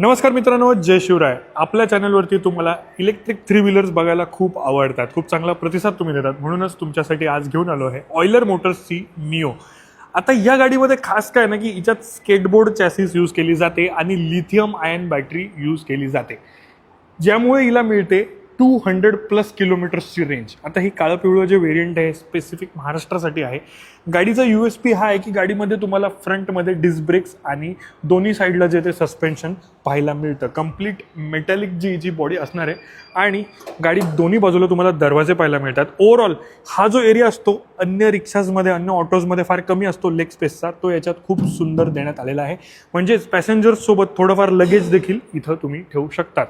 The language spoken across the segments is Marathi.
नमस्कार मित्रांनो, जय शिवराय. आपल्या चॅनलवरती तुम्हाला इलेक्ट्रिक थ्री व्हीलर्स बघायला खूप आवडतात, खूप चांगला प्रतिसाद तुम्ही देतात. म्हणूनच तुमच्यासाठी आज घेऊन आलो आहे ऑयलर मोटर्सची निओ. आता या गाडीमध्ये खास काय ना की हिच्यात स्केटबोर्ड चॅसिस यूज केली जाते आणि लिथियम आयन बॅटरी यूज केली जाते, ज्यामुळे हिला मिळते 200+ किलोमीटर्सची रेंज. आता ही काळं पिवळं जे व्हेरियंट आहे स्पेसिफिक महाराष्ट्रासाठी आहे. गाडीचा USP हा आहे की गाडीमध्ये तुम्हाला फ्रंटमध्ये डिस्क ब्रेक्स आणि दोन्ही साईडला जे ते सस्पेन्शन पाहायला मिळतं. कंप्लीट मेटॅलिक जी बॉडी असणार आहे आणि गाडीत दोन्ही बाजूला तुम्हाला दरवाजे पाहायला मिळतात. ओव्हरऑल हा जो एरिया असतो अन्य रिक्षाजमध्ये अन्य ऑटोजमध्ये फार कमी असतो लेग स्पेसचा, तो याच्यात खूप सुंदर देण्यात आलेला आहे. म्हणजेच पॅसेंजर्ससोबत थोडंफार लगेज देखील इथं तुम्ही ठेवू शकतात.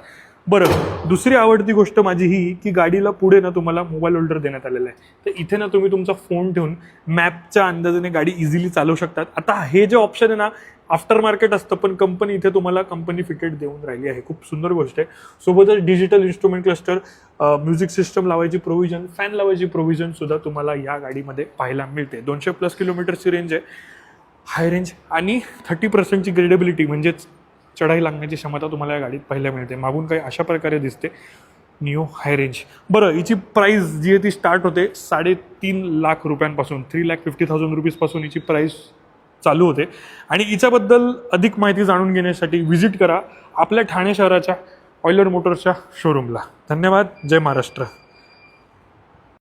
बरं, दुसरी आवडती गोष्ट माझी ही की गाडीला पुढे ना तुम्हाला मोबाईल होल्डर देण्यात आलेला आहे. तर इथे ना तुम्ही तुमचा फोन ठेवून मॅपच्या अंदाजाने गाडी इझिली चालवू शकतात. आता हे जे ऑप्शन आहे ना आफ्टर मार्केट असतं, पण कंपनी इथे तुम्हाला कंपनी फिटेड देऊन राहिली आहे. खूप सुंदर गोष्ट आहे. सोबतच digital instrument cluster, music system लावायची प्रोव्हिजन, फॅन लावायची प्रोव्हिजन सुद्धा तुम्हाला या गाडीमध्ये पाहायला मिळते. 200+ किलोमीटरची रेंज आहे, हाय रेंज आणि 30%ची ग्रेडेबिलिटी म्हणजेच चढाई लागण्याची क्षमता तुम्हाला या गाडीत पाहायला मिळते. मागून काही अशा प्रकारे दिसते निओ हाय रेंज. बरं, हिची प्राईस जी आहे ती स्टार्ट होते 3.5 लाख रुपयांपासून, 3,50,000 रुपीजपासून हिची प्राईस चालू होते. आणि हिच्याबद्दल अधिक माहिती जाणून घेण्यासाठी व्हिजिट करा आपल्या ठाणे शहराच्या ऑयलर मोटर्सच्या शोरूमला. धन्यवाद. जय महाराष्ट्र.